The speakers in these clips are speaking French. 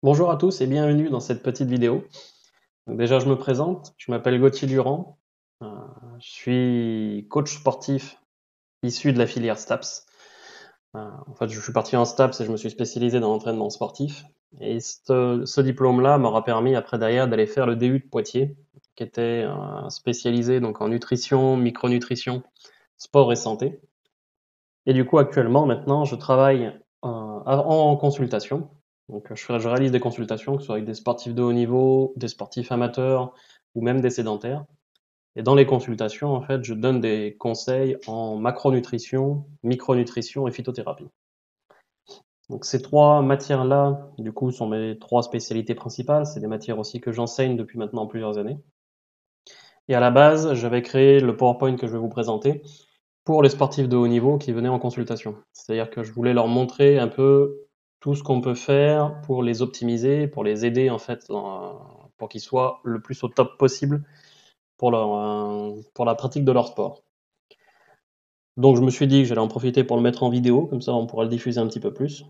Bonjour à tous et bienvenue dans cette petite vidéo. Donc déjà, je me présente, je m'appelle Gauthier Durand, euh, je suis coach sportif issu de la filière STAPS. En fait, je suis parti en STAPS et je me suis spécialisé dans l'entraînement sportif. Et ce diplôme-là m'aura permis après derrière d'aller faire le DU de Poitiers, qui était spécialisé donc en nutrition, micronutrition, sport et santé. Et du coup, actuellement, maintenant, je travaille en consultation. Donc, je réalise des consultations, que ce soit avec des sportifs de haut niveau, des sportifs amateurs ou même des sédentaires. Et dans les consultations, en fait, je donne des conseils en macronutrition, micronutrition et phytothérapie. Donc, ces trois matières-là, du coup, sont mes trois spécialités principales. C'est des matières aussi que j'enseigne depuis maintenant plusieurs années. Et à la base, j'avais créé le PowerPoint que je vais vous présenter pour les sportifs de haut niveau qui venaient en consultation. C'est-à-dire que je voulais leur montrer un peu tout ce qu'on peut faire pour les optimiser, pour les aider en fait, pour qu'ils soient le plus au top possible pour la pratique de leur sport. Donc je me suis dit que j'allais en profiter pour le mettre en vidéo, comme ça on pourra le diffuser un petit peu plus.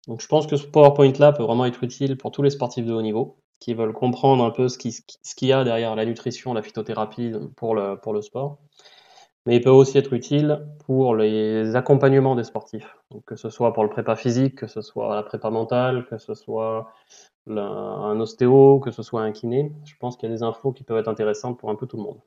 Donc je pense que ce PowerPoint-là peut vraiment être utile pour tous les sportifs de haut niveau qui veulent comprendre un peu ce qu'il y a derrière la nutrition, la phytothérapie pour le sport. Mais il peut aussi être utile pour les accompagnements des sportifs. Donc, que ce soit pour le prépa physique, que ce soit la prépa mentale, que ce soit un ostéo, que ce soit un kiné. Je pense qu'il y a des infos qui peuvent être intéressantes pour un peu tout le monde.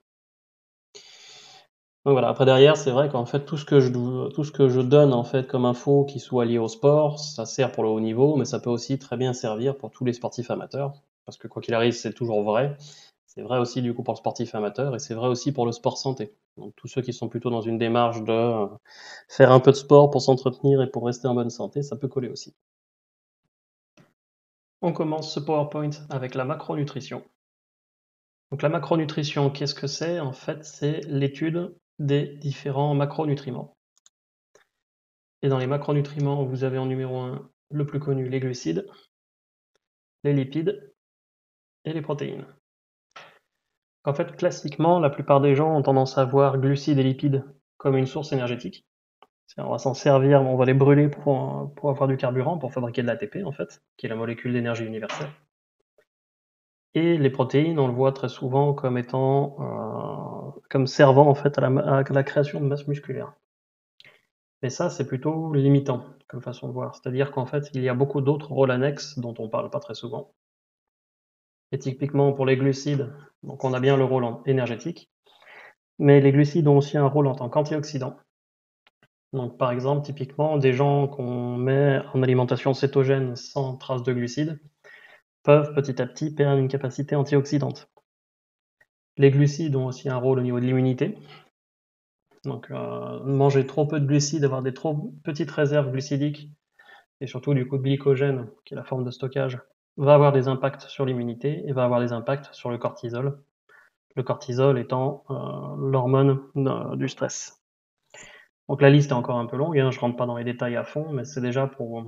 Donc voilà, après derrière, c'est vrai qu'en fait, tout ce que je donne en fait comme info qui soit lié au sport, ça sert pour le haut niveau, mais ça peut aussi très bien servir pour tous les sportifs amateurs. Parce que quoi qu'il arrive, c'est toujours vrai. C'est vrai aussi du coup pour le sportif amateur et c'est vrai aussi pour le sport santé. Donc tous ceux qui sont plutôt dans une démarche de faire un peu de sport pour s'entretenir et pour rester en bonne santé, ça peut coller aussi. On commence ce PowerPoint avec la macronutrition. Donc la macronutrition, qu'est-ce que c'est? En fait, c'est l'étude des différents macronutriments. Et dans les macronutriments, vous avez en numéro 1 le plus connu, les glucides, les lipides et les protéines. En fait, classiquement, la plupart des gens ont tendance à voir glucides et lipides comme une source énergétique. On va s'en servir, on va les brûler pour avoir du carburant, pour fabriquer de l'ATP en fait, qui est la molécule d'énergie universelle. Et les protéines, on le voit très souvent comme étant, comme servant en fait à la création de masse musculaire. Mais ça, c'est plutôt limitant comme façon de voir. C'est-à-dire qu'en fait, il y a beaucoup d'autres rôles annexes dont on parle pas très souvent. Et typiquement pour les glucides, donc on a bien le rôle énergétique, mais les glucides ont aussi un rôle en tant qu'antioxydant. Donc par exemple, typiquement, des gens qu'on met en alimentation cétogène sans trace de glucides peuvent petit à petit perdre une capacité antioxydante. Les glucides ont aussi un rôle au niveau de l'immunité. Donc manger trop peu de glucides, avoir des trop petites réserves glucidiques, et surtout du coup de glycogène, qui est la forme de stockage, va avoir des impacts sur l'immunité et va avoir des impacts sur le cortisol. Le cortisol étant l'hormone du stress. Donc la liste est encore un peu longue, hein, je ne rentre pas dans les détails à fond, mais c'est déjà pour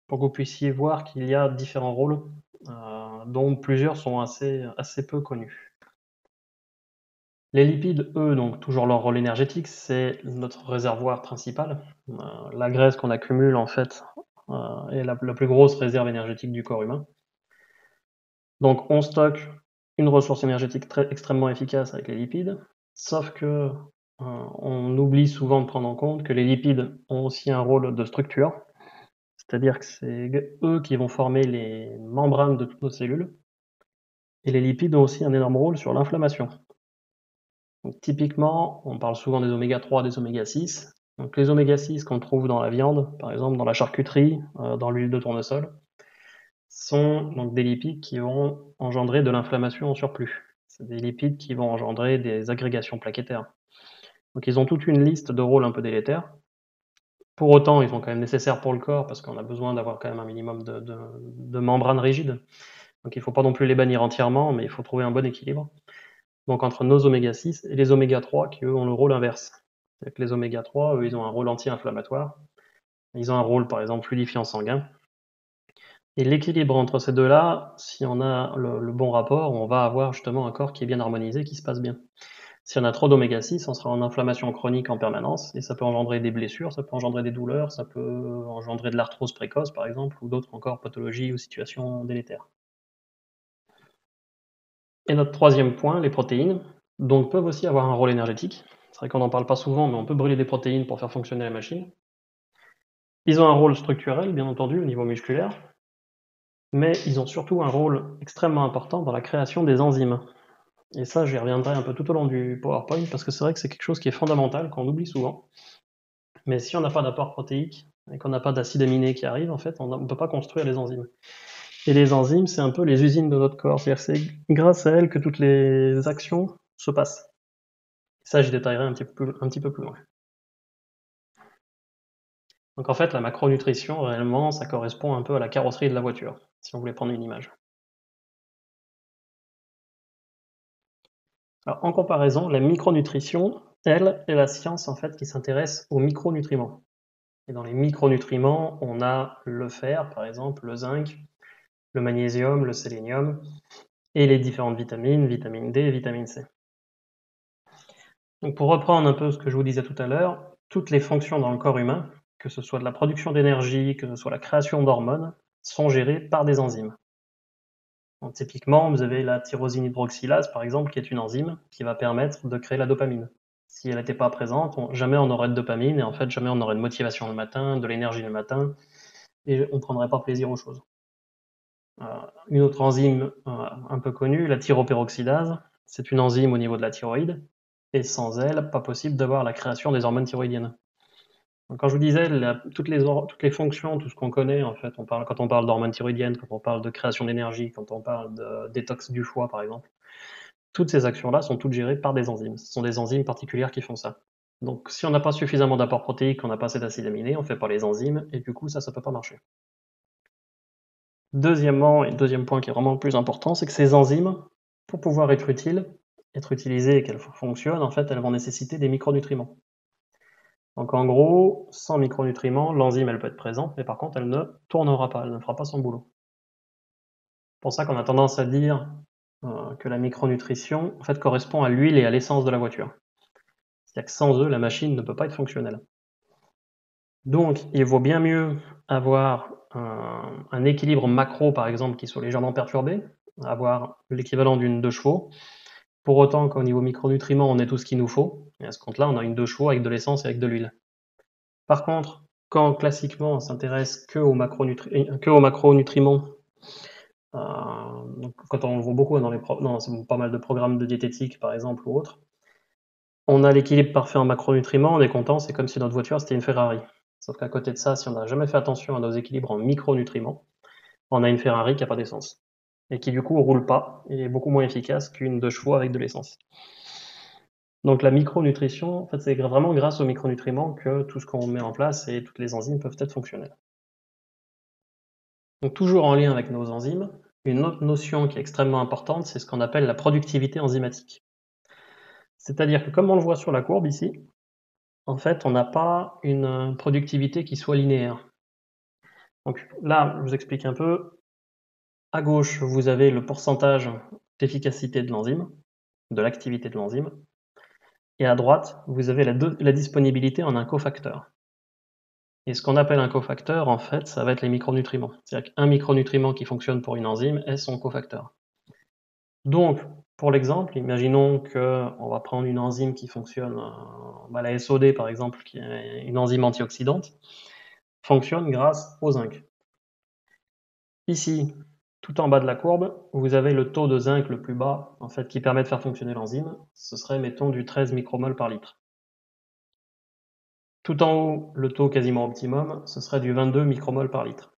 que vous puissiez voir qu'il y a différents rôles, dont plusieurs sont assez peu connus. Les lipides, eux, donc toujours leur rôle énergétique, c'est notre réservoir principal. La graisse qu'on accumule, en fait, est la plus grosse réserve énergétique du corps humain. Donc on stocke une ressource énergétique extrêmement efficace avec les lipides, sauf que on oublie souvent de prendre en compte que les lipides ont aussi un rôle de structure, c'est-à-dire que c'est eux qui vont former les membranes de toutes nos cellules, et les lipides ont aussi un énorme rôle sur l'inflammation. Donc typiquement, on parle souvent des oméga 3, des oméga 6. Donc les oméga 6 qu'on trouve dans la viande, par exemple dans la charcuterie, dans l'huile de tournesol, sont donc des lipides qui vont engendrer de l'inflammation en surplus. C'est des lipides qui vont engendrer des agrégations plaquettaires. Donc ils ont toute une liste de rôles un peu délétères. Pour autant, ils sont quand même nécessaires pour le corps parce qu'on a besoin d'avoir quand même un minimum de membranes rigides. Donc il ne faut pas non plus les bannir entièrement, mais il faut trouver un bon équilibre. Donc entre nos oméga 6 et les oméga 3 qui eux ont le rôle inverse. C'est-à-dire que les oméga 3, eux, ils ont un rôle anti-inflammatoire. Ils ont un rôle, par exemple, fluidifiant sanguin. Et l'équilibre entre ces deux-là, si on a le bon rapport, on va avoir justement un corps qui est bien harmonisé, qui se passe bien. Si on a trop d'oméga 6, on sera en inflammation chronique en permanence, et ça peut engendrer des blessures, ça peut engendrer des douleurs, ça peut engendrer de l'arthrose précoce par exemple, ou d'autres encore pathologies ou situations délétères. Et notre troisième point, les protéines, donc peuvent aussi avoir un rôle énergétique. C'est vrai qu'on n'en parle pas souvent, mais on peut brûler des protéines pour faire fonctionner la machine. Ils ont un rôle structurel, bien entendu, au niveau musculaire, mais ils ont surtout un rôle extrêmement important dans la création des enzymes. Et ça, j'y reviendrai un peu tout au long du PowerPoint, parce que c'est vrai que c'est quelque chose qui est fondamental, qu'on oublie souvent. Mais si on n'a pas d'apport protéique, et qu'on n'a pas d'acide aminé qui arrive, en fait, on ne peut pas construire les enzymes. Et les enzymes, c'est un peu les usines de notre corps, c'est-à-dire que c'est grâce à elles que toutes les actions se passent. Ça, j'y détaillerai un petit peu plus loin. Donc en fait, la macronutrition, réellement, ça correspond un peu à la carrosserie de la voiture, si on voulait prendre une image. Alors, en comparaison, la micronutrition, elle, est la science en fait qui s'intéresse aux micronutriments. Et dans les micronutriments, on a le fer, par exemple, le zinc, le magnésium, le sélénium, et les différentes vitamines, vitamine D et vitamine C. Donc pour reprendre un peu ce que je vous disais tout à l'heure, toutes les fonctions dans le corps humain, que ce soit de la production d'énergie, que ce soit la création d'hormones, sont gérées par des enzymes. Donc typiquement, vous avez la tyrosine hydroxylase, par exemple, qui est une enzyme qui va permettre de créer la dopamine. Si elle n'était pas présente, jamais on aurait de dopamine, et en fait jamais on aurait de motivation le matin, de l'énergie le matin, et on ne prendrait pas plaisir aux choses. Une autre enzyme un peu connue, la thyroperoxydase, c'est une enzyme au niveau de la thyroïde, et sans elle, pas possible d'avoir la création des hormones thyroïdiennes. Donc, quand je vous disais toutes les fonctions, tout ce qu'on connaît, en fait, quand on parle d'hormones thyroïdiennes, quand on parle de création d'énergie, quand on parle de détox du foie, par exemple, toutes ces actions-là sont toutes gérées par des enzymes. Ce sont des enzymes particulières qui font ça. Donc, si on n'a pas suffisamment d'apport protéique, qu'on n'a pas assez d'acides aminés, on ne fait pas les enzymes, et du coup, ça ne peut pas marcher. Deuxièmement, et le deuxième point qui est vraiment le plus important, c'est que ces enzymes, pour pouvoir être utiles, être utilisées et qu'elles fonctionnent, en fait, elles vont nécessiter des micronutriments. Donc en gros, sans micronutriments, l'enzyme elle peut être présente, mais par contre elle ne tournera pas, elle ne fera pas son boulot. C'est pour ça qu'on a tendance à dire que la micronutrition en fait correspond à l'huile et à l'essence de la voiture. C'est-à-dire que sans eux, la machine ne peut pas être fonctionnelle. Donc il vaut bien mieux avoir un équilibre macro par exemple qui soit légèrement perturbé, avoir l'équivalent d'une 2 chevaux, pour autant qu'au niveau micronutriments on ait tout ce qu'il nous faut, et à ce compte-là on a une 2 chevaux avec de l'essence et avec de l'huile. Par contre, quand classiquement on s'intéresse que aux macronutriments, donc quand on le voit beaucoup dans pas mal de programmes de diététique par exemple ou autres, on a l'équilibre parfait en macronutriments, on est content, c'est comme si notre voiture c'était une Ferrari. Sauf qu'à côté de ça, si on n'a jamais fait attention à nos équilibres en micronutriments, on a une Ferrari qui n'a pas d'essence. Et qui du coup roule pas et est beaucoup moins efficace qu'une 2 chevaux avec de l'essence. Donc la micronutrition, en fait, c'est vraiment grâce aux micronutriments que tout ce qu'on met en place et toutes les enzymes peuvent être fonctionnelles. Donc toujours en lien avec nos enzymes, une autre notion qui est extrêmement importante, c'est ce qu'on appelle la productivité enzymatique. C'est-à-dire que comme on le voit sur la courbe ici, en fait, on n'a pas une productivité qui soit linéaire. Donc là, je vous explique un peu. À gauche, vous avez le pourcentage d'efficacité de l'enzyme, de l'activité de l'enzyme, et à droite, vous avez la disponibilité en un cofacteur. Et ce qu'on appelle un cofacteur, en fait, ça va être les micronutriments. C'est-à-dire qu'un micronutriment qui fonctionne pour une enzyme est son cofacteur. Donc, pour l'exemple, imaginons qu'on va prendre une enzyme qui fonctionne, la SOD par exemple, qui est une enzyme antioxydante, fonctionne grâce au zinc. Ici, tout en bas de la courbe, vous avez le taux de zinc le plus bas, en fait, qui permet de faire fonctionner l'enzyme. Ce serait, mettons, du 13 micromol par litre. Tout en haut, le taux quasiment optimum, ce serait du 22 micromol par litre.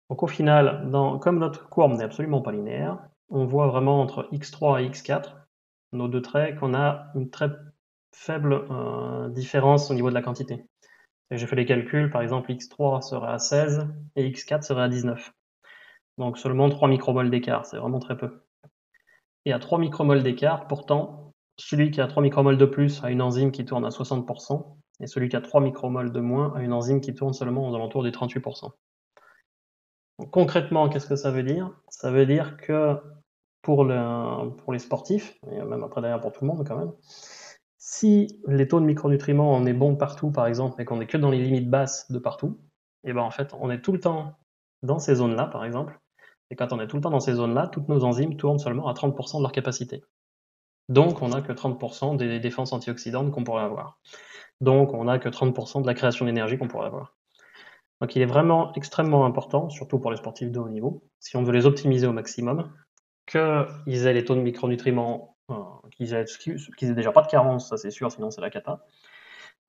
Donc au final, comme notre courbe n'est absolument pas linéaire, on voit vraiment entre x3 et x4, nos deux traits, qu'on a une très faible différence au niveau de la quantité. J'ai fait les calculs, par exemple x3 serait à 16 et x4 serait à 19. Donc seulement 3 micromoles d'écart, c'est vraiment très peu. Et à 3 micromoles d'écart, pourtant, celui qui a 3 micromoles de plus a une enzyme qui tourne à 60%, et celui qui a 3 micromoles de moins a une enzyme qui tourne seulement aux alentours des 38%. Donc, concrètement, qu'est-ce que ça veut dire? Ça veut dire que pour les sportifs, et même après derrière pour tout le monde quand même, si les taux de micronutriments, on est bon partout par exemple, et qu'on est que dans les limites basses de partout, et ben en fait, on est tout le temps dans ces zones-là par exemple, et quand on est tout le temps dans ces zones-là, toutes nos enzymes tournent seulement à 30% de leur capacité. Donc on n'a que 30% des défenses antioxydantes qu'on pourrait avoir. Donc on n'a que 30% de la création d'énergie qu'on pourrait avoir. Donc il est vraiment extrêmement important, surtout pour les sportifs de haut niveau, si on veut les optimiser au maximum, qu'ils aient les taux de micronutriments, qu'ils aient déjà pas de carence, ça c'est sûr, sinon c'est la cata.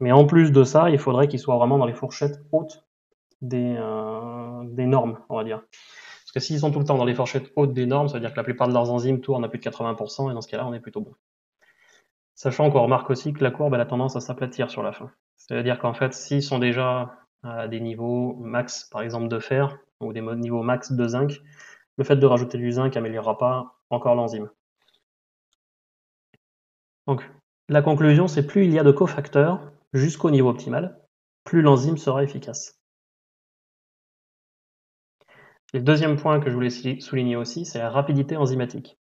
Mais en plus de ça, il faudrait qu'ils soient vraiment dans les fourchettes hautes des normes, on va dire. Parce que s'ils sont tout le temps dans les fourchettes hautes des normes, ça veut dire que la plupart de leurs enzymes tournent à plus de 80%, et dans ce cas-là, on est plutôt bon. Sachant qu'on remarque aussi que la courbe elle a tendance à s'aplatir sur la fin. C'est-à-dire qu'en fait, s'ils sont déjà à des niveaux max, par exemple, de fer, ou des niveaux max de zinc, le fait de rajouter du zinc n'améliorera pas encore l'enzyme. Donc, la conclusion, c'est plus il y a de cofacteurs jusqu'au niveau optimal, plus l'enzyme sera efficace. Et le deuxième point que je voulais souligner aussi, c'est la rapidité enzymatique.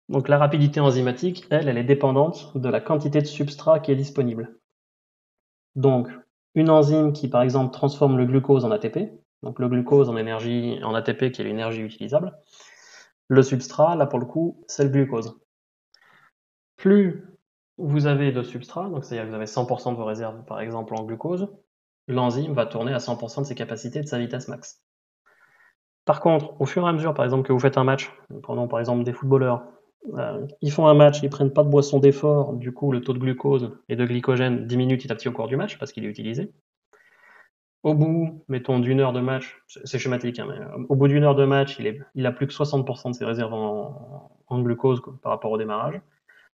Donc la rapidité enzymatique, elle est dépendante de la quantité de substrat qui est disponible. Donc, une enzyme qui, par exemple, transforme le glucose en ATP, donc le glucose en énergie, en ATP qui est l'énergie utilisable, le substrat, là pour le coup, c'est le glucose. Plus vous avez de substrat, donc c'est-à-dire que vous avez 100% de vos réserves, par exemple, en glucose, l'enzyme va tourner à 100% de ses capacités, de sa vitesse max. Par contre, au fur et à mesure, par exemple, que vous faites un match, prenons par exemple des footballeurs, ils font un match, ils prennent pas de boisson d'effort, du coup le taux de glucose et de glycogène diminue petit à petit au cours du match parce qu'il est utilisé. Au bout, mettons, d'une heure de match, c'est schématique, hein, mais au bout d'une heure de match, il a plus que 60% de ses réserves en glucose par rapport au démarrage.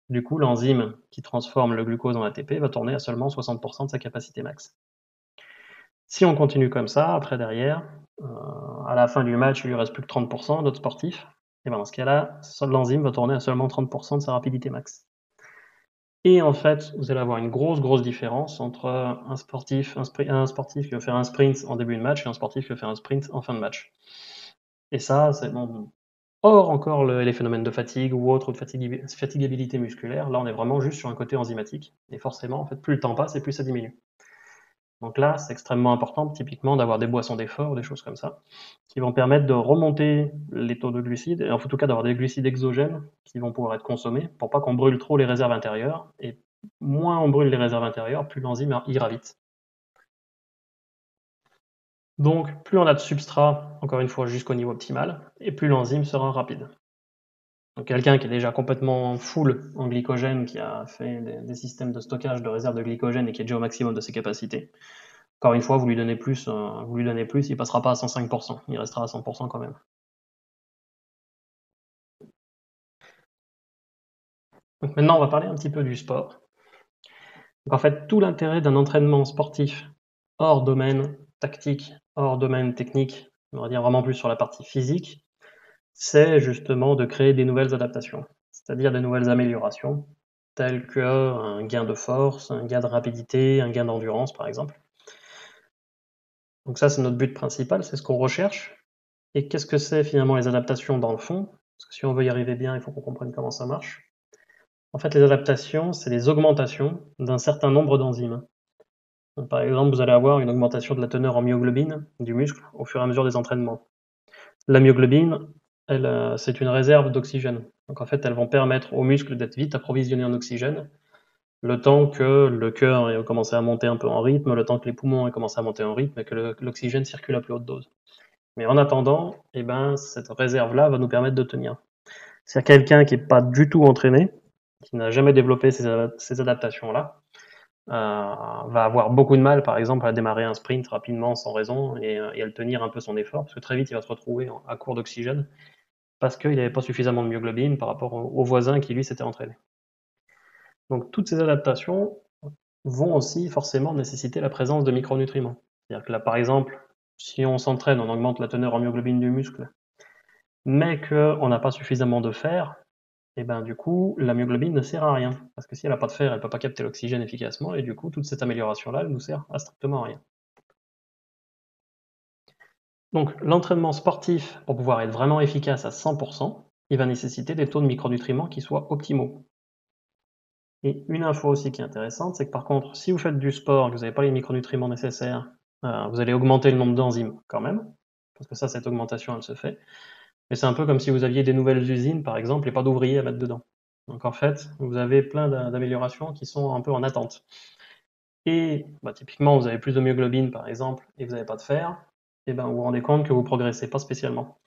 Du coup, l'enzyme qui transforme le glucose en ATP va tourner à seulement 60% de sa capacité max. Si on continue comme ça, après derrière, à la fin du match, il lui reste plus que 30%, d'autres sportifs, et ben dans ce cas-là, l'enzyme va tourner à seulement 30% de sa rapidité max. Et en fait, vous allez avoir une grosse différence entre un sportif qui va faire un sprint en début de match et un sportif qui va faire un sprint en fin de match. Et ça, c'est bon. Hors encore les phénomènes de fatigue ou autre, ou de fatigabilité musculaire, là on est vraiment juste sur un côté enzymatique. Et forcément, en fait, plus le temps passe et plus ça diminue. Donc là, c'est extrêmement important, typiquement, d'avoir des boissons d'effort ou des choses comme ça, qui vont permettre de remonter les taux de glucides, et en tout cas d'avoir des glucides exogènes qui vont pouvoir être consommés, pour pas qu'on brûle trop les réserves intérieures, et moins on brûle les réserves intérieures, plus l'enzyme ira vite. Donc, plus on a de substrat, encore une fois, jusqu'au niveau optimal, et plus l'enzyme sera rapide. Donc quelqu'un qui est déjà complètement full en glycogène, qui a fait des systèmes de stockage de réserves de glycogène et qui est déjà au maximum de ses capacités, encore une fois, vous lui donnez plus, il passera pas à 105%, il restera à 100% quand même. Donc maintenant, on va parler un petit peu du sport. Donc en fait, tout l'intérêt d'un entraînement sportif hors domaine tactique, hors domaine technique, on va dire vraiment plus sur la partie physique, c'est justement de créer des nouvelles adaptations, c'est-à-dire des nouvelles améliorations, telles qu'un gain de force, un gain de rapidité, un gain d'endurance par exemple. Donc ça, c'est notre but principal, c'est ce qu'on recherche. Et qu'est-ce que c'est finalement les adaptations dans le fond? Parce que si on veut y arriver bien, il faut qu'on comprenne comment ça marche. En fait, les adaptations, c'est les augmentations d'un certain nombre d'enzymes. Donc, par exemple, vous allez avoir une augmentation de la teneur en myoglobine du muscle au fur et à mesure des entraînements. La myoglobine, c'est une réserve d'oxygène. Donc en fait, elles vont permettre aux muscles d'être vite approvisionnés en oxygène, le temps que le cœur ait commencé à monter un peu en rythme, le temps que les poumons aient commencé à monter en rythme et que l'oxygène circule à plus haute dose. Mais en attendant, eh ben, cette réserve-là va nous permettre de tenir. C'est quelqu'un qui n'est pas du tout entraîné, qui n'a jamais développé ces adaptations-là, va avoir beaucoup de mal, par exemple, à démarrer un sprint rapidement sans raison et à le tenir un peu son effort, parce que très vite, il va se retrouver à court d'oxygène, parce qu'il n'avait pas suffisamment de myoglobine par rapport au voisin qui, lui, s'était entraîné. Donc, toutes ces adaptations vont aussi forcément nécessiter la présence de micronutriments. C'est-à-dire que là, par exemple, si on s'entraîne, on augmente la teneur en myoglobine du muscle, mais qu'on n'a pas suffisamment de fer, et ben du coup, la myoglobine ne sert à rien. Parce que si elle n'a pas de fer, elle ne peut pas capter l'oxygène efficacement, et du coup, toute cette amélioration-là, elle nous sert à strictement rien. Donc, l'entraînement sportif, pour pouvoir être vraiment efficace à 100%, il va nécessiter des taux de micronutriments qui soient optimaux. Et une info aussi qui est intéressante, c'est que par contre, si vous faites du sport et que vous n'avez pas les micronutriments nécessaires, vous allez augmenter le nombre d'enzymes quand même, parce que ça, cette augmentation, elle se fait. Mais c'est un peu comme si vous aviez des nouvelles usines, par exemple, et pas d'ouvriers à mettre dedans. Donc en fait, vous avez plein d'améliorations qui sont un peu en attente. Et typiquement, vous avez plus de myoglobine, par exemple, et vous n'avez pas de fer, et ben vous vous rendez compte que vous progressez pas spécialement.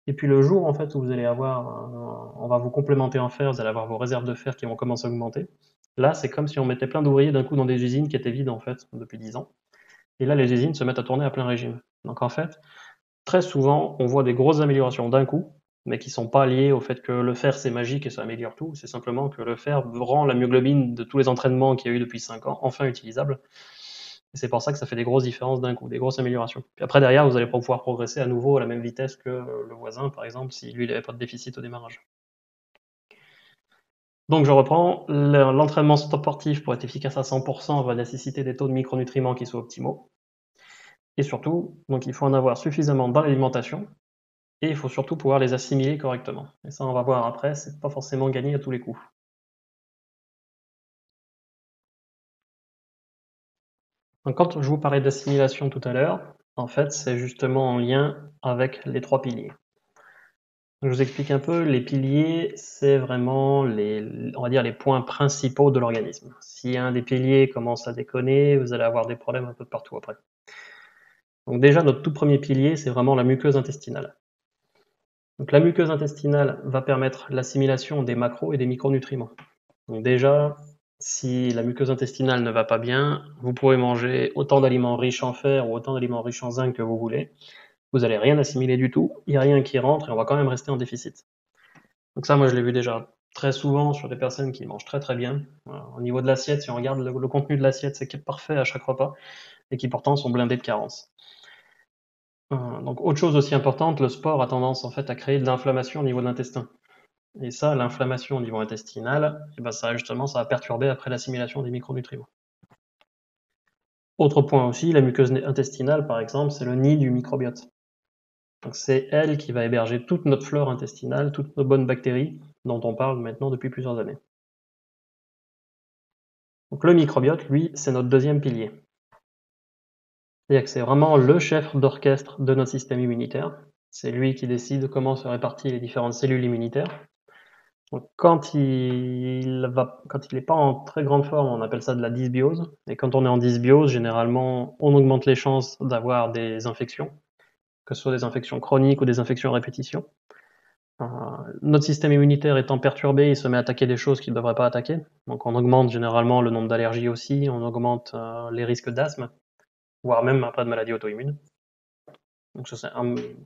Et puis le jour en fait où vous allez avoir, on va vous complémenter en fer, vous allez avoir vos réserves de fer qui vont commencer à augmenter. Là, c'est comme si on mettait plein d'ouvriers d'un coup dans des usines qui étaient vides en fait depuis 10 ans. Et là, les usines se mettent à tourner à plein régime. Donc en fait, très souvent, on voit des grosses améliorations d'un coup, mais qui sont pas liées au fait que le fer c'est magique et ça améliore tout. C'est simplement que le fer rend la myoglobine de tous les entraînements qu'il y a eu depuis 5 ans enfin utilisable. Et c'est pour ça que ça fait des grosses différences d'un coup, des grosses améliorations. Puis après, derrière, vous allez pas pouvoir progresser à nouveau à la même vitesse que le voisin, par exemple, si lui, il n'avait pas de déficit au démarrage. Donc je reprends, l'entraînement sportif pour être efficace à 100% va nécessiter des taux de micronutriments qui soient optimaux. Et surtout, donc il faut en avoir suffisamment dans l'alimentation, et il faut surtout pouvoir les assimiler correctement. Et ça, on va voir après, c'est pas forcément gagné à tous les coups. Donc quand je vous parlais d'assimilation tout à l'heure, en fait, c'est justement en lien avec les 3 piliers. Je vous explique un peu, les piliers, c'est vraiment on va dire les points principaux de l'organisme. Si un des piliers commence à déconner, vous allez avoir des problèmes un peu partout après. Donc déjà, notre tout premier pilier, c'est vraiment la muqueuse intestinale. Donc la muqueuse intestinale va permettre l'assimilation des macros et des micronutriments. Donc déjà, si la muqueuse intestinale ne va pas bien, vous pouvez manger autant d'aliments riches en fer ou autant d'aliments riches en zinc que vous voulez. Vous n'allez rien assimiler du tout, il n'y a rien qui rentre et on va quand même rester en déficit. Donc ça, moi, je l'ai vu déjà très souvent sur des personnes qui mangent très très bien. Voilà. Au niveau de l'assiette, si on regarde le contenu de l'assiette, c'est parfait à chaque repas et qui pourtant sont blindés de carences. Donc autre chose aussi importante, le sport a tendance en fait à créer de l'inflammation au niveau de l'intestin. Et ça, l'inflammation au niveau intestinal, et ben ça justement, ça va perturber après l'assimilation des micronutriments. Autre point aussi, la muqueuse intestinale, par exemple, c'est le nid du microbiote. Donc c'est elle qui va héberger toute notre flore intestinale, toutes nos bonnes bactéries dont on parle maintenant depuis plusieurs années. Donc le microbiote, lui, c'est notre deuxième pilier. C'est-à-dire que c'est vraiment le chef d'orchestre de notre système immunitaire. C'est lui qui décide comment se répartissent les différentes cellules immunitaires. Donc quand il n'est pas en très grande forme, on appelle ça de la dysbiose. Et quand on est en dysbiose, généralement, on augmente les chances d'avoir des infections, que ce soit des infections chroniques ou des infections à répétition. Notre système immunitaire étant perturbé, il se met à attaquer des choses qu'il ne devrait pas attaquer. Donc on augmente généralement le nombre d'allergies aussi, on augmente les risques d'asthme, voire même après de maladies auto-immunes. Donc ça c'est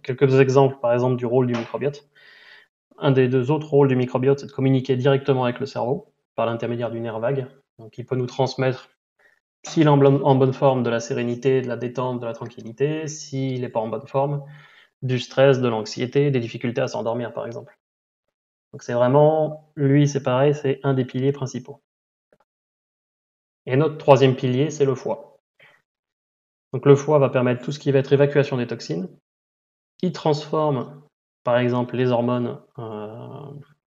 quelques exemples par exemple du rôle du microbiote. Un des 2 autres rôles du microbiote, c'est de communiquer directement avec le cerveau par l'intermédiaire du nerf vague. Donc il peut nous transmettre, s'il est en bonne forme, de la sérénité, de la détente, de la tranquillité. S'il n'est pas en bonne forme, du stress, de l'anxiété, des difficultés à s'endormir par exemple. Donc c'est vraiment, lui c'est pareil, c'est un des piliers principaux. Et notre troisième pilier, c'est le foie. Donc le foie va permettre tout ce qui va être évacuation des toxines. Il transforme, par exemple, les hormones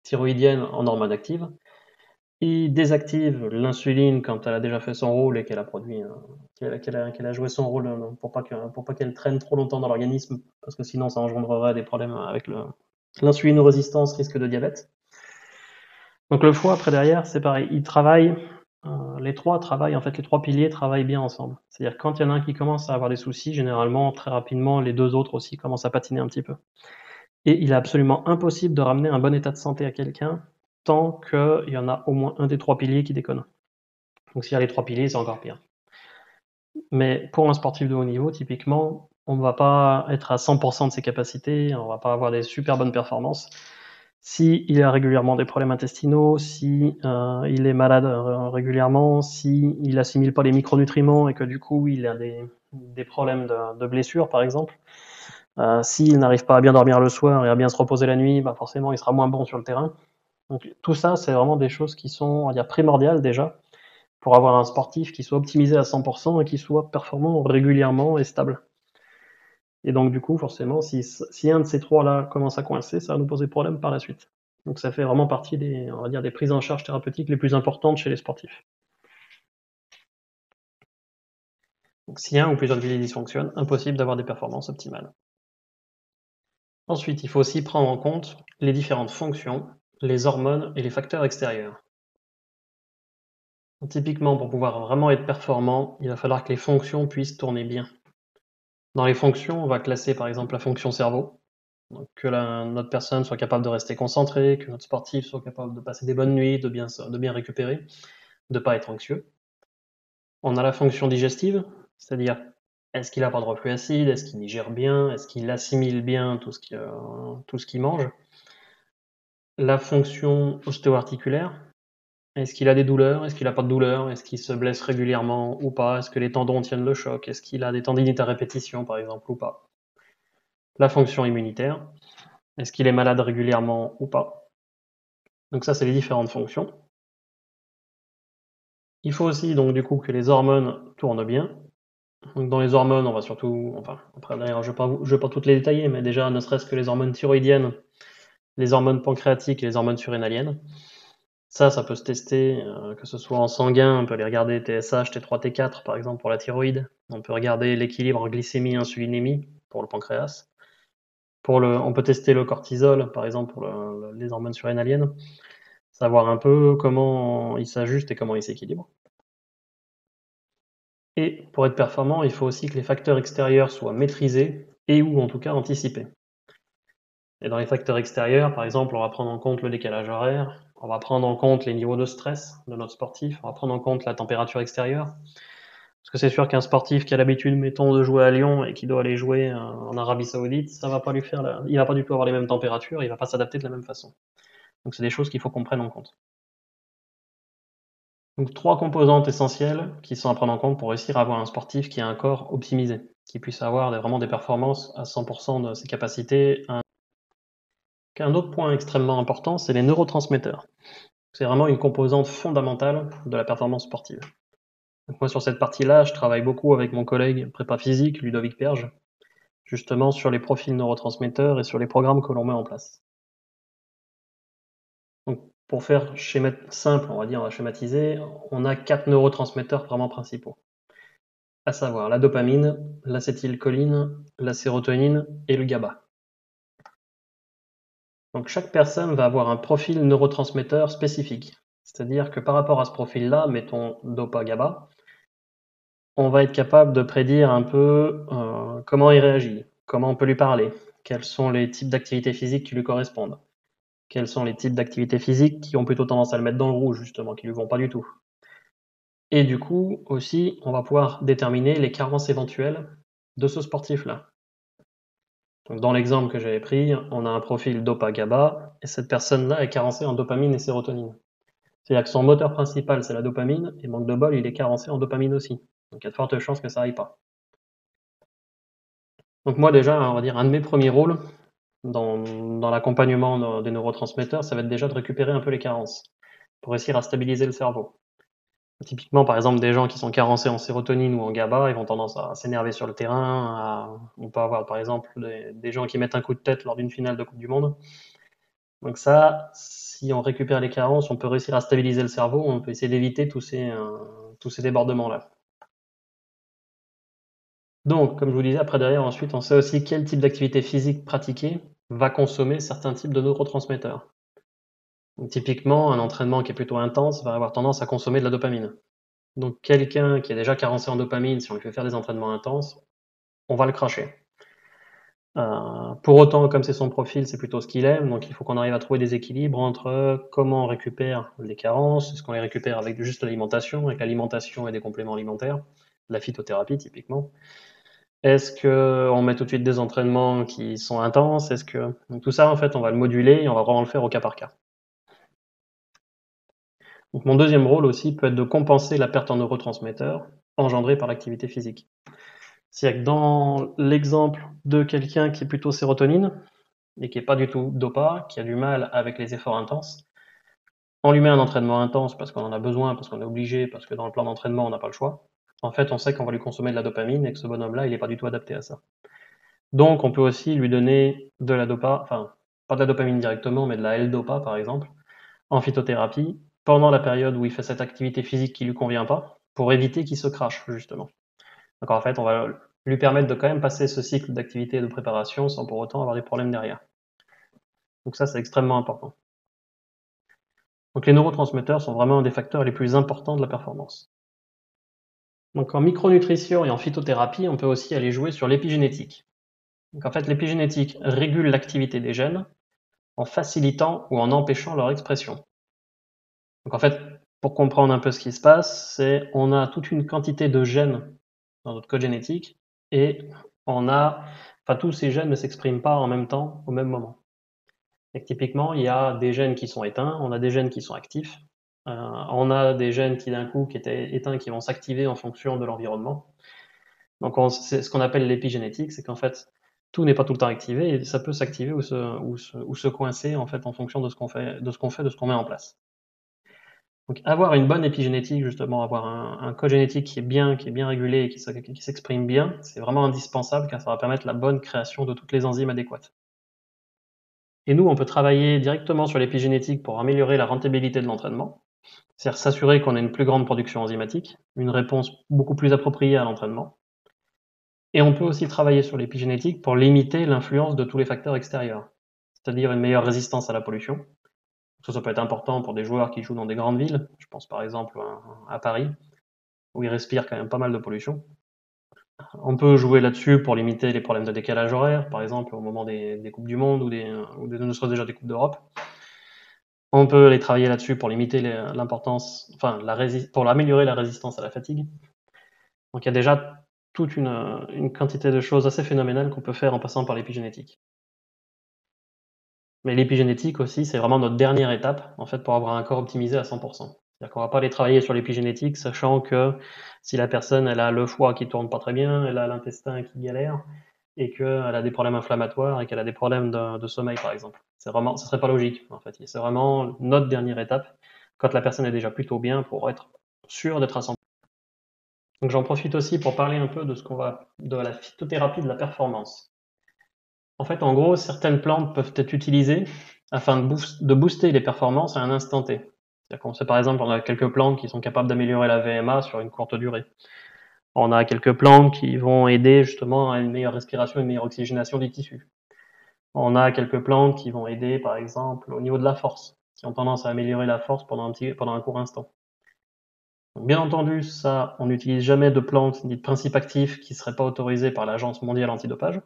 thyroïdiennes en hormones actives. Il désactive l'insuline quand elle a déjà fait son rôle et qu'elle a produit, qu'elle a joué son rôle pour pas qu'elle traîne trop longtemps dans l'organisme, parce que sinon ça engendrerait des problèmes avec l'insulinorésistance, risque de diabète. Donc le foie, après derrière, c'est pareil, il travaille, les trois piliers travaillent bien ensemble. C'est-à-dire quand il y en a un qui commence à avoir des soucis, généralement, très rapidement, les 2 autres aussi commencent à patiner un petit peu. Et il est absolument impossible de ramener un bon état de santé à quelqu'un tant qu'il y en a au moins un des 3 piliers qui déconne. Donc s'il y a les 3 piliers, c'est encore pire. Mais pour un sportif de haut niveau, typiquement, on ne va pas être à 100% de ses capacités, on ne va pas avoir des super bonnes performances. S'il a régulièrement des problèmes intestinaux, si il est malade régulièrement, si il assimile pas les micronutriments et que du coup il a des problèmes de blessures par exemple, s'il n'arrive pas à bien dormir le soir et à bien se reposer la nuit, bah forcément il sera moins bon sur le terrain. Donc tout ça, c'est vraiment des choses qui sont, on va dire, primordiales déjà pour avoir un sportif qui soit optimisé à 100% et qui soit performant régulièrement et stable. Et donc du coup, forcément, si un de ces trois-là commence à coincer, ça va nous poser problème par la suite. Donc ça fait vraiment partie des, on va dire, des prises en charge thérapeutiques les plus importantes chez les sportifs. Donc si un ou plusieurs piliers dysfonctionnent, impossible d'avoir des performances optimales. Ensuite, il faut aussi prendre en compte les différentes fonctions, les hormones et les facteurs extérieurs. Donc, typiquement, pour pouvoir vraiment être performant, il va falloir que les fonctions puissent tourner bien. Dans les fonctions, on va classer par exemple la fonction cerveau, donc que notre personne soit capable de rester concentrée, que notre sportif soit capable de passer des bonnes nuits, de bien récupérer, de ne pas être anxieux. On a la fonction digestive, c'est-à-dire est-ce qu'il n'a pas de reflux acide, est-ce qu'il digère bien, est-ce qu'il assimile bien tout ce qu'il mange. La fonction ostéo-articulaire, est-ce qu'il a des douleurs, est-ce qu'il n'a pas de douleurs, est-ce qu'il se blesse régulièrement ou pas, est-ce que les tendons tiennent le choc, est-ce qu'il a des tendinites à répétition par exemple ou pas. La fonction immunitaire, est-ce qu'il est malade régulièrement ou pas. Donc ça, c'est les différentes fonctions. Il faut aussi donc du coup que les hormones tournent bien. Donc dans les hormones, on va surtout, enfin après d'ailleurs je vais pas toutes les détailler, mais déjà ne serait-ce que les hormones thyroïdiennes, les hormones pancréatiques et les hormones surrénaliennes. Ça peut se tester, que ce soit en sanguin, on peut aller regarder TSH, T3, T4 par exemple pour la thyroïde. On peut regarder l'équilibre glycémie, insulinémie pour le pancréas. On peut tester le cortisol par exemple pour les hormones surrénaliennes, savoir un peu comment il s'ajuste et comment il s'équilibre. Et pour être performant, il faut aussi que les facteurs extérieurs soient maîtrisés et ou en tout cas anticipés. Et dans les facteurs extérieurs, par exemple, on va prendre en compte le décalage horaire, on va prendre en compte les niveaux de stress de notre sportif, on va prendre en compte la température extérieure. Parce que c'est sûr qu'un sportif qui a l'habitude, mettons, de jouer à Lyon et qui doit aller jouer en Arabie Saoudite, ça va pas lui faire il va pas du tout avoir les mêmes températures, il va pas s'adapter de la même façon. Donc c'est des choses qu'il faut qu'on prenne en compte. Donc 3 composantes essentielles qui sont à prendre en compte pour réussir à avoir un sportif qui a un corps optimisé, qui puisse avoir vraiment des performances à 100% de ses capacités. Un autre point extrêmement important, c'est les neurotransmetteurs. C'est vraiment une composante fondamentale de la performance sportive. Donc moi sur cette partie-là, je travaille beaucoup avec mon collègue prépa physique, Ludovic Perge, justement sur les profils neurotransmetteurs et sur les programmes que l'on met en place. Donc pour faire simple, on va dire, on va schématiser, on a 4 neurotransmetteurs vraiment principaux, à savoir la dopamine, l'acétylcholine, la sérotonine et le GABA. Donc chaque personne va avoir un profil neurotransmetteur spécifique. C'est-à-dire que par rapport à ce profil-là, mettons dopa-GABA, on va être capable de prédire un peu comment il réagit, comment on peut lui parler, quels sont les types d'activités physiques qui lui correspondent, quels sont les types d'activités physiques qui ont plutôt tendance à le mettre dans le rouge, justement, qui ne lui vont pas du tout. Et du coup, aussi, on va pouvoir déterminer les carences éventuelles de ce sportif-là. Donc, dans l'exemple que j'avais pris, on a un profil dopa-GABA, et cette personne-là est carencée en dopamine et sérotonine. C'est-à-dire que son moteur principal, c'est la dopamine, et manque de bol, il est carencé en dopamine aussi. Donc il y a de fortes chances que ça aille pas. Donc moi déjà, on va dire, un de mes premiers rôles dans l'accompagnement des neurotransmetteurs, ça va être déjà de récupérer un peu les carences, pour réussir à stabiliser le cerveau. Typiquement, par exemple, des gens qui sont carencés en sérotonine ou en GABA, ils vont tendance à s'énerver sur le terrain. On peut avoir, par exemple, des gens qui mettent un coup de tête lors d'une finale de Coupe du Monde. Donc ça, si on récupère les carences, on peut réussir à stabiliser le cerveau, on peut essayer d'éviter tous ces débordements-là. Donc, comme je vous disais, après derrière, ensuite, on sait aussi quel type d'activité physique pratiquée va consommer certains types de neurotransmetteurs. Donc, typiquement, un entraînement qui est plutôt intense va avoir tendance à consommer de la dopamine. Donc quelqu'un qui est déjà carencé en dopamine, si on lui fait faire des entraînements intenses, on va le cracher. Pour autant, comme c'est son profil, c'est plutôt ce qu'il aime, donc il faut qu'on arrive à trouver des équilibres entre comment on récupère les carences, est-ce qu'on les récupère avec juste l'alimentation, avec l'alimentation et des compléments alimentaires, la phytothérapie typiquement. Est-ce qu'on met tout de suite des entraînements qui sont intenses? Donc tout ça, en fait, on va le moduler et on va vraiment le faire au cas par cas. Donc mon deuxième rôle aussi peut être de compenser la perte en neurotransmetteurs engendrée par l'activité physique. C'est-à-dire que dans l'exemple de quelqu'un qui est plutôt sérotonine et qui n'est pas du tout dopa, qui a du mal avec les efforts intenses, on lui met un entraînement intense parce qu'on en a besoin, parce qu'on est obligé, parce que dans le plan d'entraînement, on n'a pas le choix. En fait, on sait qu'on va lui consommer de la dopamine et que ce bonhomme-là, il n'est pas du tout adapté à ça. Donc, on peut aussi lui donner de la dopa, enfin, pas de la dopamine directement, mais de la L-Dopa par exemple, en phytothérapie, pendant la période où il fait cette activité physique qui lui convient pas, pour éviter qu'il se crache justement. Donc en fait, on va lui permettre de quand même passer ce cycle d'activité et de préparation sans pour autant avoir des problèmes derrière. Donc ça, c'est extrêmement important. Donc les neurotransmetteurs sont vraiment un des facteurs les plus importants de la performance. Donc en micronutrition et en phytothérapie, on peut aussi aller jouer sur l'épigénétique. Donc en fait, l'épigénétique régule l'activité des gènes en facilitant ou en empêchant leur expression. Donc en fait, pour comprendre un peu ce qui se passe, c'est on a toute une quantité de gènes dans notre code génétique et tous ces gènes ne s'expriment pas en même temps, au même moment. Et typiquement, il y a des gènes qui sont éteints, on a des gènes qui sont actifs, on a des gènes qui d'un coup qui étaient éteints qui vont s'activer en fonction de l'environnement. Donc c'est ce qu'on appelle l'épigénétique, c'est qu'en fait tout n'est pas tout le temps activé et ça peut s'activer ou se coincer en fait en fonction de ce qu'on fait, de ce qu'on met en place. Donc avoir une bonne épigénétique, justement, avoir un code génétique qui est bien régulé et qui s'exprime bien, c'est vraiment indispensable car ça va permettre la bonne création de toutes les enzymes adéquates. Et nous, on peut travailler directement sur l'épigénétique pour améliorer la rentabilité de l'entraînement, c'est-à-dire s'assurer qu'on a une plus grande production enzymatique, une réponse beaucoup plus appropriée à l'entraînement. Et on peut aussi travailler sur l'épigénétique pour limiter l'influence de tous les facteurs extérieurs, c'est-à-dire une meilleure résistance à la pollution. Ça peut être important pour des joueurs qui jouent dans des grandes villes, je pense par exemple à Paris, où ils respirent quand même pas mal de pollution. On peut jouer là-dessus pour limiter les problèmes de décalage horaire, par exemple au moment des Coupes du Monde ou ne serait-ce déjà des Coupes d'Europe. On peut les travailler là-dessus pour limiter l'importance, pour améliorer la résistance à la fatigue. Donc il y a déjà toute une quantité de choses assez phénoménales qu'on peut faire en passant par l'épigénétique. Mais l'épigénétique aussi, c'est vraiment notre dernière étape, en fait, pour avoir un corps optimisé à 100%. C'est-à-dire qu'on va pas aller travailler sur l'épigénétique, sachant que si la personne, elle a le foie qui tourne pas très bien, elle a l'intestin qui galère, et qu'elle a des problèmes inflammatoires, et qu'elle a des problèmes de sommeil, par exemple. Ce serait pas logique, en fait. C'est vraiment notre dernière étape, quand la personne est déjà plutôt bien, pour être sûr d'être à 100%. Donc j'en profite aussi pour parler un peu de la phytothérapie de la performance. En fait, en gros, certaines plantes peuvent être utilisées afin de booster les performances à un instant T. C'est-à-dire qu'on sait par exemple, on a quelques plantes qui sont capables d'améliorer la VMA sur une courte durée. On a quelques plantes qui vont aider justement à une meilleure respiration, une meilleure oxygénation des tissus. On a quelques plantes qui vont aider par exemple au niveau de la force, qui ont tendance à améliorer la force pendant un court instant. Donc, bien entendu, ça, on n'utilise jamais de plantes ni de principes actifs qui ne seraient pas autorisés par l'Agence mondiale antidopage.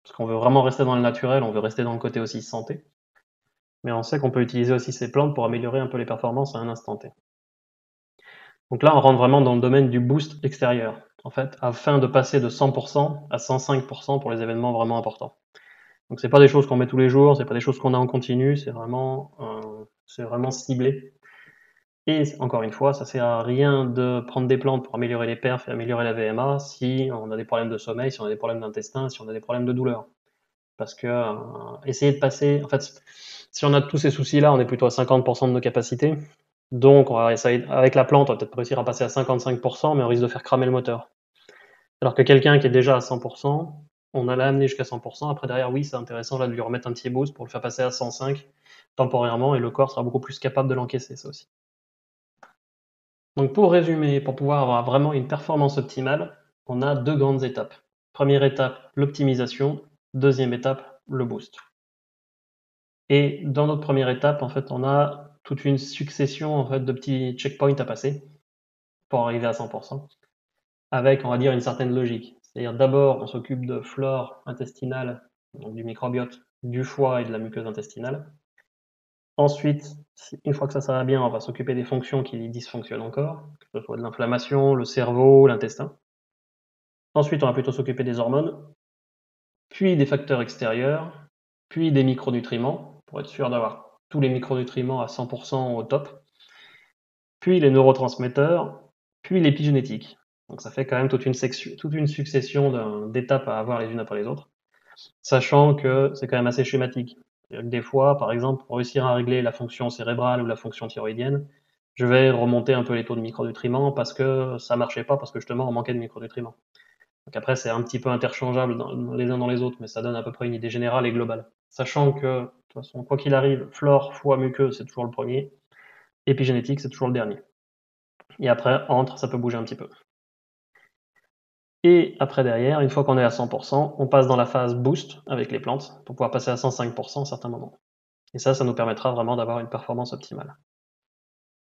Parce qu'on veut vraiment rester dans le naturel, on veut rester dans le côté aussi santé. Mais on sait qu'on peut utiliser aussi ces plantes pour améliorer un peu les performances à un instant T. Donc là, on rentre vraiment dans le domaine du boost extérieur, en fait, afin de passer de 100% à 105% pour les événements vraiment importants. Donc c'est pas des choses qu'on met tous les jours, c'est pas des choses qu'on a en continu, c'est vraiment ciblé. Et encore une fois, ça sert à rien de prendre des plantes pour améliorer les perfs et améliorer la VMA si on a des problèmes de sommeil, si on a des problèmes d'intestin, si on a des problèmes de douleur. Parce que essayer de passer, en fait, si on a tous ces soucis-là, on est plutôt à 50% de nos capacités. Donc, on va essayer, avec la plante, on va peut-être réussir à passer à 55%, mais on risque de faire cramer le moteur. Alors que quelqu'un qui est déjà à 100%, on a l'amener jusqu'à 100%. Après, derrière, oui, c'est intéressant là de lui remettre un petit boost pour le faire passer à 105 temporairement, et le corps sera beaucoup plus capable de l'encaisser, ça aussi. Donc, pour résumer, pour pouvoir avoir vraiment une performance optimale, on a deux grandes étapes. Première étape, l'optimisation. Deuxième étape, le boost. Et dans notre première étape, en fait, on a toute une succession en fait, de petits checkpoints à passer pour arriver à 100%, avec, on va dire, une certaine logique. C'est-à-dire d'abord, on s'occupe de flore intestinale, donc du microbiote, du foie et de la muqueuse intestinale. Ensuite, une fois que ça va bien, on va s'occuper des fonctions qui dysfonctionnent encore, que ce soit de l'inflammation, le cerveau, l'intestin. Ensuite, on va plutôt s'occuper des hormones, puis des facteurs extérieurs, puis des micronutriments, pour être sûr d'avoir tous les micronutriments à 100% au top, puis les neurotransmetteurs, puis l'épigénétique. Donc ça fait quand même toute une succession d'étapes à avoir les unes après les autres, sachant que c'est quand même assez schématique. Des fois, par exemple, pour réussir à régler la fonction cérébrale ou la fonction thyroïdienne, je vais remonter un peu les taux de micronutriments parce que ça marchait pas, parce que justement on manquait de micronutriments. Donc après, c'est un petit peu interchangeable les uns dans les autres, mais ça donne à peu près une idée générale et globale. Sachant que, de toute toute façon, quoi qu'il arrive, flore, foie, muqueuse, c'est toujours le premier. Épigénétique, c'est toujours le dernier. Et après, entre, ça peut bouger un petit peu. Et après, derrière, une fois qu'on est à 100%, on passe dans la phase boost avec les plantes pour pouvoir passer à 105% à certains moments. Et ça nous permettra vraiment d'avoir une performance optimale.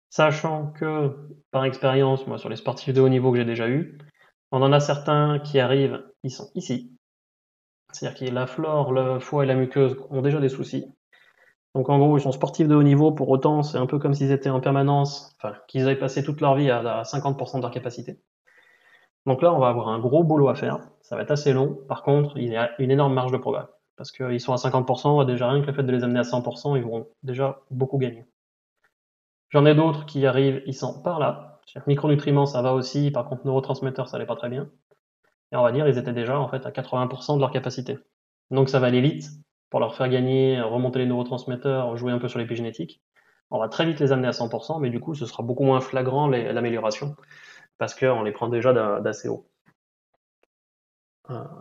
Sachant que, par expérience, moi, sur les sportifs de haut niveau que j'ai déjà eu, on en a certains qui arrivent, ils sont ici. C'est-à-dire que la flore, le foie et la muqueuse ont déjà des soucis. Donc en gros, ils sont sportifs de haut niveau, pour autant, c'est un peu comme s'ils étaient en permanence, enfin, qu'ils avaient passé toute leur vie à 50% de leur capacité. Donc là, on va avoir un gros boulot à faire. Ça va être assez long. Par contre, il y a une énorme marge de progrès. Parce qu'ils sont à 50%, déjà rien que le fait de les amener à 100%, ils vont déjà beaucoup gagner. J'en ai d'autres qui arrivent, ils sont par là. C'est-à-dire que micronutriments, ça va aussi. Par contre, neurotransmetteurs, ça allait pas très bien. Et on va dire, ils étaient déjà en fait à 80% de leur capacité. Donc ça va aller vite pour leur faire gagner, remonter les neurotransmetteurs, jouer un peu sur l'épigénétique. On va très vite les amener à 100%, mais du coup, ce sera beaucoup moins flagrant l'amélioration parce qu'on les prend déjà d'assez haut.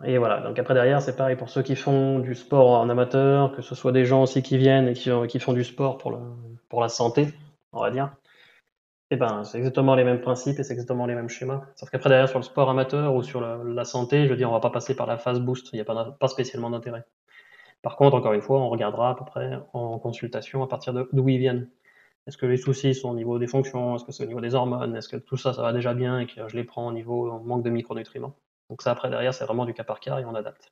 Et voilà, donc après derrière, c'est pareil pour ceux qui font du sport en amateur, que ce soit des gens aussi qui viennent et qui font du sport pour la santé, on va dire. Et ben, c'est exactement les mêmes principes et c'est exactement les mêmes schémas. Sauf qu'après derrière, sur le sport amateur ou sur la santé, je veux dire, on va pas passer par la phase boost, il n'y a pas spécialement d'intérêt. Par contre, encore une fois, on regardera à peu près en consultation à partir d'où ils viennent. Est-ce que les soucis sont au niveau des fonctions? Est-ce que c'est au niveau des hormones? Est-ce que tout ça, ça va déjà bien et que je les prends au niveau manque de micronutriments? Donc ça, après, derrière, c'est vraiment du cas par cas et on adapte.